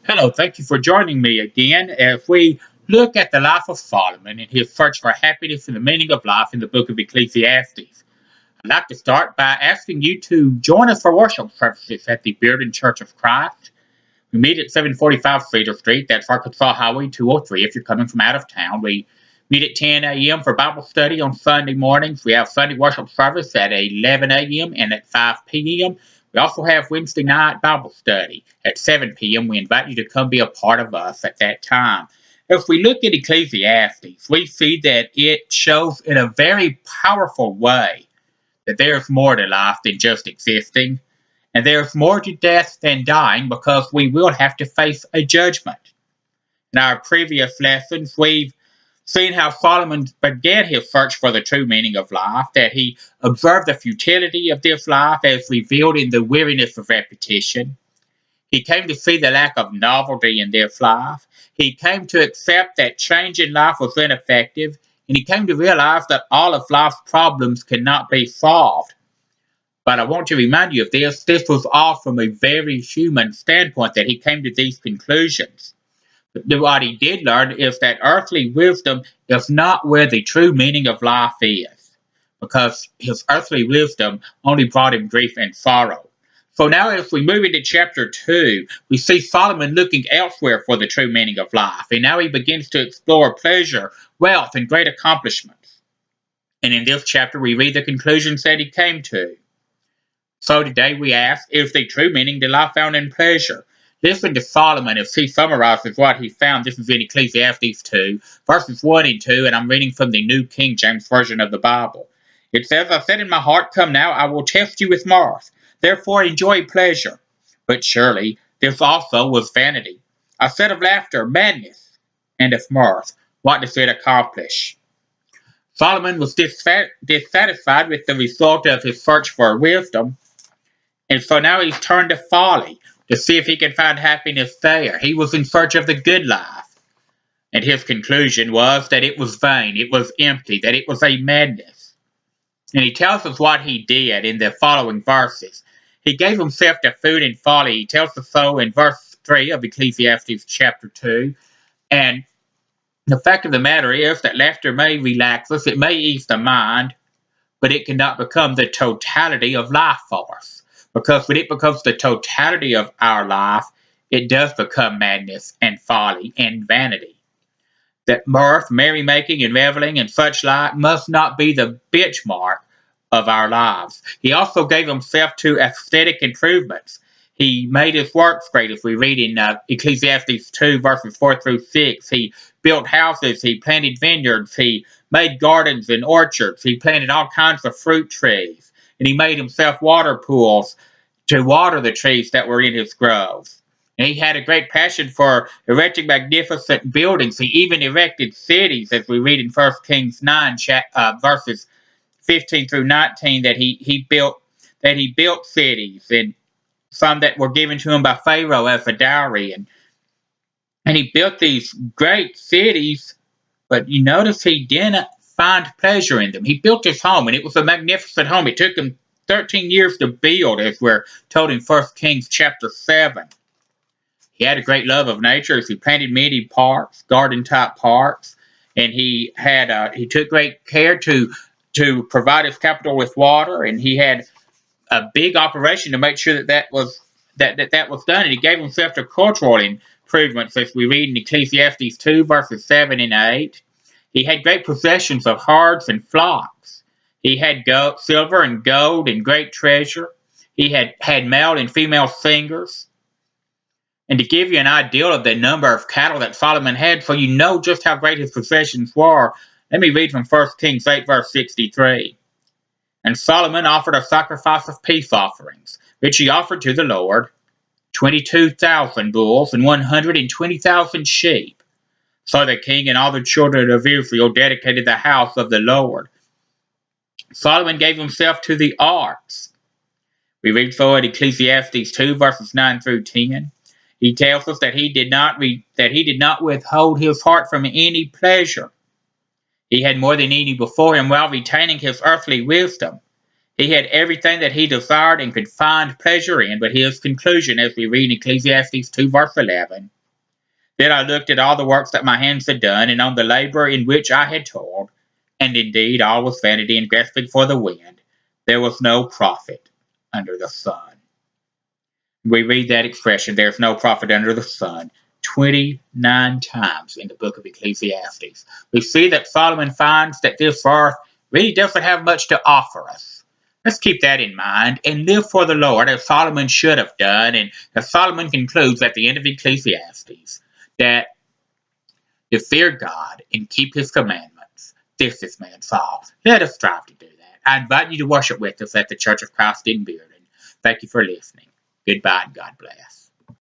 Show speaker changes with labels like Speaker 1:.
Speaker 1: Hello, thank you for joining me again as we look at the life of Solomon and his search for happiness and the meaning of life in the book of Ecclesiastes. I'd like to start by asking you to join us for worship services at the Bearden Church of Christ. We meet at 745 Cedar Street, that's Arkansas Highway 203 if you're coming from out of town. We meet at 10 a.m. for Bible study on Sunday mornings. We have Sunday worship service at 11 a.m. and at 5 p.m. We also have Wednesday night Bible study at 7 p.m. We invite you to come be a part of us at that time. If we look at Ecclesiastes, we see that it shows in a very powerful way that there's more to life than just existing, and there's more to death than dying because we will have to face a judgment. In our previous lessons, we've seen how Solomon began his search for the true meaning of life, that he observed the futility of this life as revealed in the weariness of repetition. He came to see the lack of novelty in this life. He came to accept that change in life was ineffective, and he came to realize that all of life's problems cannot be solved. But I want to remind you of this. This was all from a very human standpoint that he came to these conclusions. What he did learn is that earthly wisdom is not where the true meaning of life is, because his earthly wisdom only brought him grief and sorrow. So now as we move into chapter 2, we see Solomon looking elsewhere for the true meaning of life, and now he begins to explore pleasure, wealth, and great accomplishments. And in this chapter we read the conclusions that he came to. So today we ask, is the true meaning to life found in pleasure? Listen to Solomon as he summarizes what he found. This is in Ecclesiastes 2, verses 1 and 2, and I'm reading from the New King James Version of the Bible. It says, I said in my heart, come now, I will test you with mirth. Therefore enjoy pleasure. But surely this also was vanity. I said of laughter, madness, and of mirth, what does it accomplish? Solomon was dissatisfied with the result of his search for wisdom, and so now he's turned to folly to see if he can find happiness there. He was in search of the good life, and his conclusion was that it was vain, it was empty, that it was a madness. And he tells us what he did in the following verses. He gave himself to food and folly. He tells us so in verse 3 of Ecclesiastes chapter 2. And the fact of the matter is that laughter may relax us, it may ease the mind, but it cannot become the totality of life for us. Because when it becomes the totality of our life, it does become madness and folly and vanity. That mirth, merrymaking, and reveling and such like must not be the benchmark of our lives. He also gave himself to aesthetic improvements. He made his works great, as we read in Ecclesiastes 2, verses 4 through 6. He built houses, he planted vineyards, he made gardens and orchards, he planted all kinds of fruit trees. And he made himself water pools to water the trees that were in his groves. And he had a great passion for erecting magnificent buildings. He even erected cities, as we read in 1 Kings 9, verses 15 through 19, that he built cities, and some that were given to him by Pharaoh as a dowry. And he built these great cities, but you notice he didn't find pleasure in them. He built his home, and it was a magnificent home. It took him 13 years to build, as we're told in 1 Kings chapter 7. He had a great love of nature, as he planted many parks, garden-type parks, and he took great care to provide his capital with water, and he had a big operation to make sure that was done, and he gave himself to cultural improvements, as we read in Ecclesiastes 2, verses 7 and 8. He had great possessions of herds and flocks. He had silver and gold and great treasure. He had male and female singers. And to give you an idea of the number of cattle that Solomon had, so you know just how great his possessions were, let me read from 1 Kings 8, verse 63. And Solomon offered a sacrifice of peace offerings, which he offered to the Lord, 22,000 bulls and 120,000 sheep. So the king and all the children of Israel dedicated the house of the Lord. Solomon gave himself to the arts. We read so in Ecclesiastes 2, verses 9 through 10. He tells us that he did not withhold his heart from any pleasure. He had more than any before him while retaining his earthly wisdom. He had everything that he desired and could find pleasure in, but his conclusion, as we read in Ecclesiastes 2, verse 11, Then I looked at all the works that my hands had done, and on the labor in which I had toiled, and indeed all was vanity and grasping for the wind. There was no profit under the sun. We read that expression, there's no profit under the sun, 29 times in the book of Ecclesiastes. We see that Solomon finds that this earth really doesn't have much to offer us. Let's keep that in mind and live for the Lord as Solomon should have done. And as Solomon concludes at the end of Ecclesiastes, that to fear God and keep his commandments, this is man's all. Let us strive to do that. I invite you to worship with us at the Church of Christ in Bearden. Thank you for listening. Goodbye and God bless.